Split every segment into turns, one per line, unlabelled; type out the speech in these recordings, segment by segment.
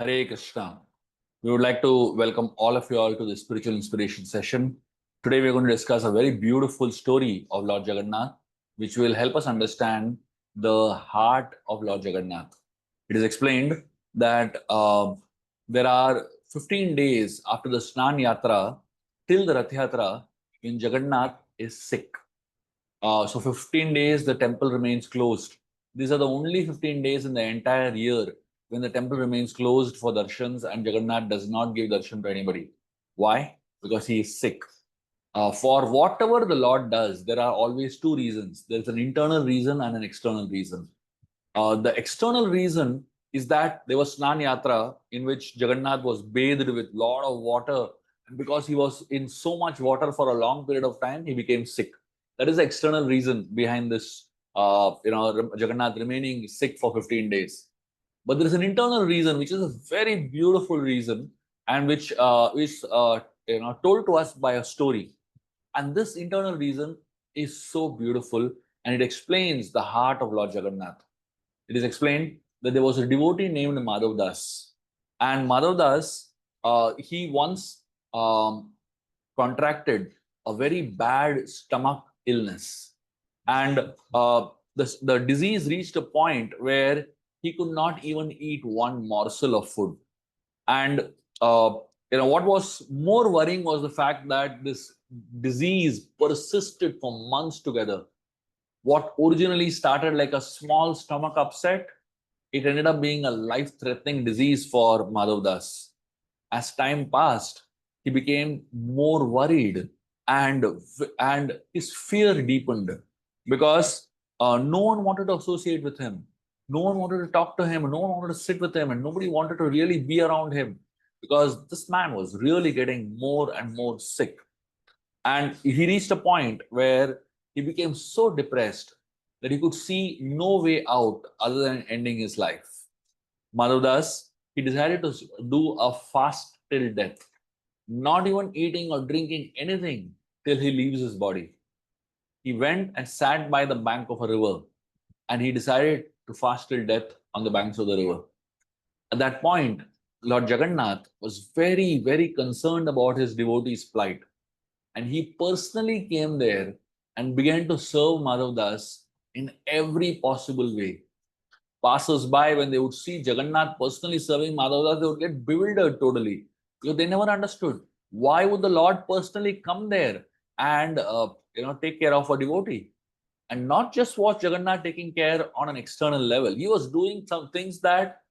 Hare Krishna. We would like to welcome all of you all to the spiritual inspiration session. Today we are going to discuss a very beautiful story of Lord Jagannath, which will help us understand the heart of Lord Jagannath. It is explained that there are 15 days after the Snana Yatra till the Rath Yatra when Jagannath is sick. So 15 days the temple remains closed. These are the only 15 days in the entire year when the temple remains closed for darshans and Jagannath does not give darshan to anybody. Why? Because he is sick. For whatever the Lord does, there are always two reasons. There's an internal reason and an external reason. The external reason is that there was Snana Yatra in which Jagannath was bathed with lot of water, and because he was in so much water for a long period of time, he became sick. That is the external reason behind this. Jagannath remaining sick for 15 days. But there is an internal reason, which is a very beautiful reason, and which is told to us by a story. And this internal reason is so beautiful, and it explains the heart of Lord Jagannath. It is explained that there was a devotee named Madhav, and Madhav, he once contracted a very bad stomach illness, and the disease reached a point where he could not even eat one morsel of food. And what was more worrying was the fact that this disease persisted for months together. What originally started like a small stomach upset, it ended up being a life-threatening disease for Madhav. As time passed, he became more worried, and his fear deepened because no one wanted to associate with him. No one wanted to talk to him. No one wanted to sit with him, and nobody wanted to really be around him because this man was really getting more and more sick. And he reached a point where he became so depressed that he could see no way out other than ending his life. Madhav, he decided to do a fast till death, not even eating or drinking anything till he leaves his body. He went and sat by the bank of a river, and he decided to fast till death on the banks of the river. At that point, Lord Jagannath was very, very concerned about his devotees' plight, and he personally came there and began to serve Madhav in every possible way. Passers-by, when they would see Jagannath personally serving Madhav, they would get bewildered totally because they never understood why would the Lord personally come there and take care of a devotee, and not just watch Jagannath taking care on an external level. He was doing some things that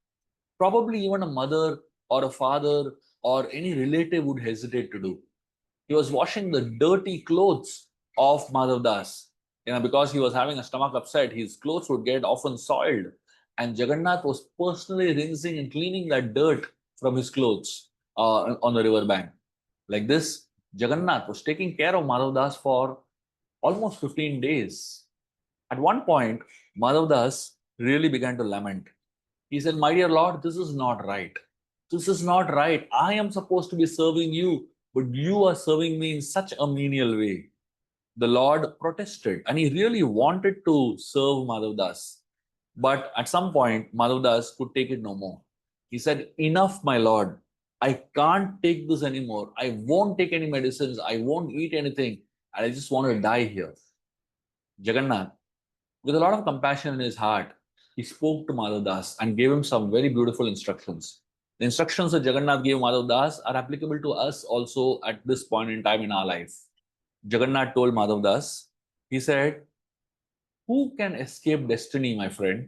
probably even a mother or a father or any relative would hesitate to do. He was washing the dirty clothes of Madhav. Because he was having a stomach upset, his clothes would get often soiled. And Jagannath was personally rinsing and cleaning that dirt from his clothes on the river bank. Like this, Jagannath was taking care of Madhav for almost 15 days. At one point, Madhav really began to lament. He said, "My dear Lord, this is not right. This is not right. I am supposed to be serving you, but you are serving me in such a menial way." The Lord protested, and he really wanted to serve Madhav. But at some point, Madhav could take it no more. He said, "Enough, my Lord. I can't take this anymore. I won't take any medicines. I won't eat anything. I just want to die here." Jagannath, with a lot of compassion in his heart, he spoke to Madhav and gave him some very beautiful instructions. The instructions that Jagannath gave Madhav are applicable to us also at this point in time in our life. Jagannath told Madhav, he said, "Who can escape destiny, my friend?"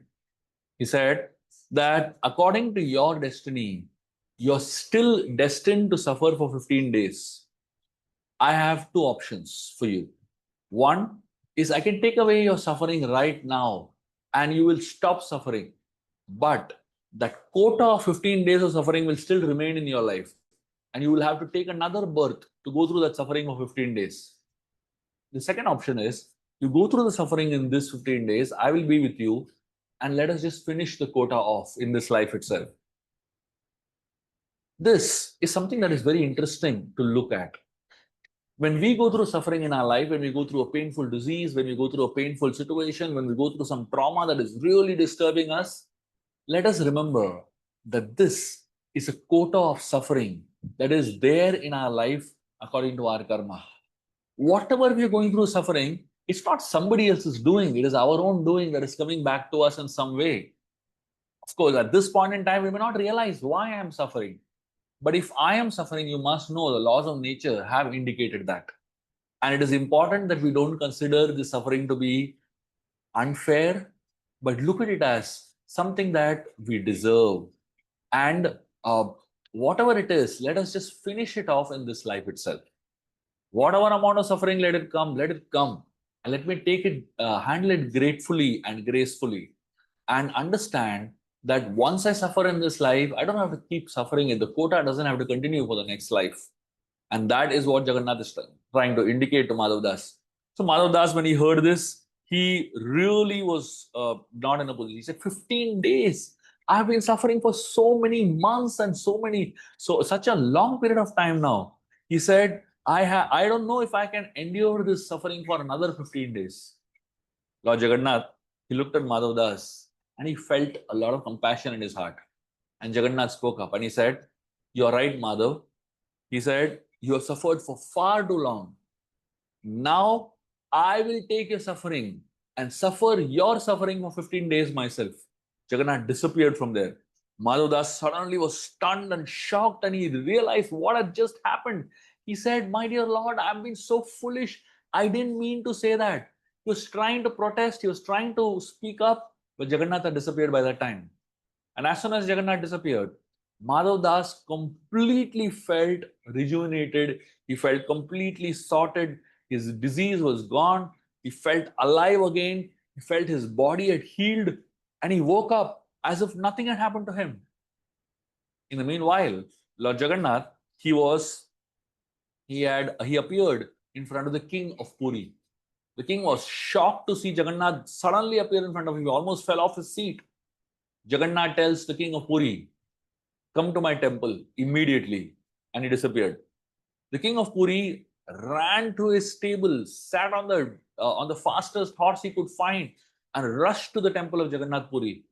He said that according to your destiny, you're still destined to suffer for 15 days. I have two options for you. One is I can take away your suffering right now and you will stop suffering. But that quota of 15 days of suffering will still remain in your life. And you will have to take another birth to go through that suffering of 15 days. The second option is you go through the suffering in this 15 days, I will be with you, and let us just finish the quota off in this life itself. This is something that is very interesting to look at. When we go through suffering in our life, when we go through a painful disease, when we go through a painful situation, when we go through some trauma that is really disturbing us, let us remember that this is a quota of suffering that is there in our life according to our karma. Whatever we are going through suffering, it's not somebody else's doing, it is our own doing that is coming back to us in some way. Of course, at this point in time, we may not realize why I am suffering. But if I am suffering, you must know the laws of nature have indicated that. And it is important that we don't consider the suffering to be unfair, but look at it as something that we deserve. And whatever it is, let us just finish it off in this life itself. Whatever amount of suffering, let it come, let it come. And let me take it, handle it gratefully and gracefully, and understand that once I suffer in this life, I don't have to keep suffering it. The quota doesn't have to continue for the next life. And that is what Jagannath is trying to indicate to Madhav Das. So Madhav Das, when he heard this, he really was not in a position. He said, 15 days. I've been suffering for so many months and such a long period of time now. He said, I don't know if I can endure this suffering for another 15 days. Lord Jagannath, he looked at Madhav Das and he felt a lot of compassion in his heart. And Jagannath spoke up and he said, "You're right, Madhav." He said, "You have suffered for far too long. Now I will take your suffering and suffer your suffering for 15 days myself." Jagannath disappeared from there. Madhav Das suddenly was stunned and shocked and he realized what had just happened. He said, "My dear Lord, I've been so foolish. I didn't mean to say that." He was trying to protest, he was trying to speak up, but Jagannath had disappeared by that time. And as soon as Jagannath disappeared, Madhav Das completely felt rejuvenated. He felt completely sorted. His disease was gone. He felt alive again. He felt his body had healed. And he woke up as if nothing had happened to him. In the meanwhile, Lord Jagannath, he appeared in front of the king of Puri. The king was shocked to see Jagannath suddenly appear in front of him. He almost fell off his seat. Jagannath tells the king of Puri, "Come to my temple immediately." And he disappeared. The king of Puri ran to his stable, sat on the fastest horse he could find, and rushed to the temple of Jagannath Puri.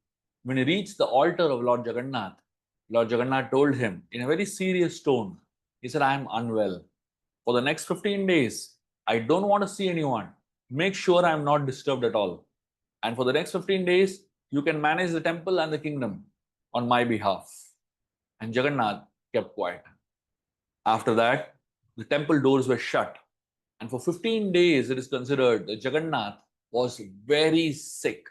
When he reached the altar of Lord Jagannath told him in a very serious tone, he said, "I am unwell. For the next 15 days, I don't want to see anyone. Make sure I am not disturbed at all. And for the next 15 days, you can manage the temple and the kingdom on my behalf." And Jagannath kept quiet. After that, the temple doors were shut. And for 15 days, it is considered that Jagannath was very sick.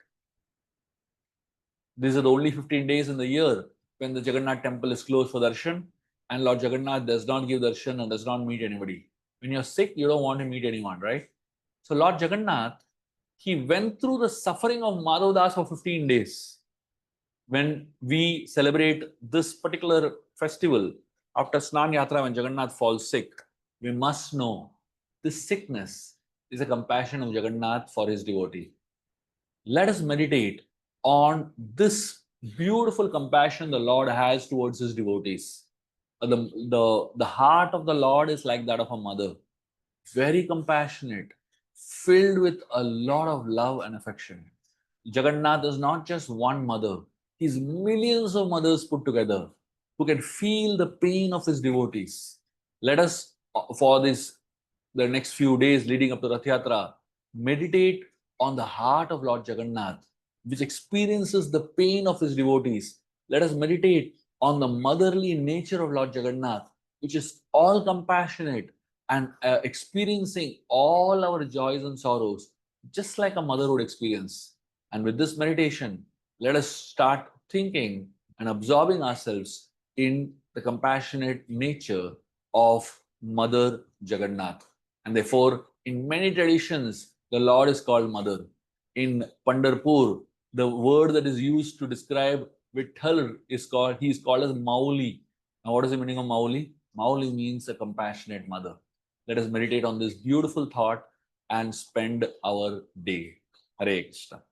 These are the only 15 days in the year when the Jagannath temple is closed for darshan, and Lord Jagannath does not give darshan and does not meet anybody. When you're sick, you don't want to meet anyone, right? So Lord Jagannath, he went through the suffering of Madhav Das for 15 days. When we celebrate this particular festival after Snana Yatra, when Jagannath falls sick, we must know this sickness is a compassion of Jagannath for his devotee. Let us meditate on this beautiful compassion the Lord has towards his devotees. The heart of the Lord is like that of a mother, very compassionate, filled with a lot of love and affection. Jagannath is not just one mother, he's millions of mothers put together who can feel the pain of his devotees. Let us, for the next few days leading up to Rath Yatra, meditate on the heart of Lord Jagannath, which experiences the pain of his devotees. Let us meditate on the motherly nature of Lord Jagannath, which is all compassionate and experiencing all our joys and sorrows, just like a mother would experience. And with this meditation, let us start thinking and absorbing ourselves in the compassionate nature of Mother Jagannath. And therefore, in many traditions, the Lord is called Mother. In Pandharpur, the word that is used to describe Vitthal he is called as Mauli. Now, what is the meaning of Mauli? Mauli means a compassionate mother. Let us meditate on this beautiful thought and spend our day. Hare Krishna.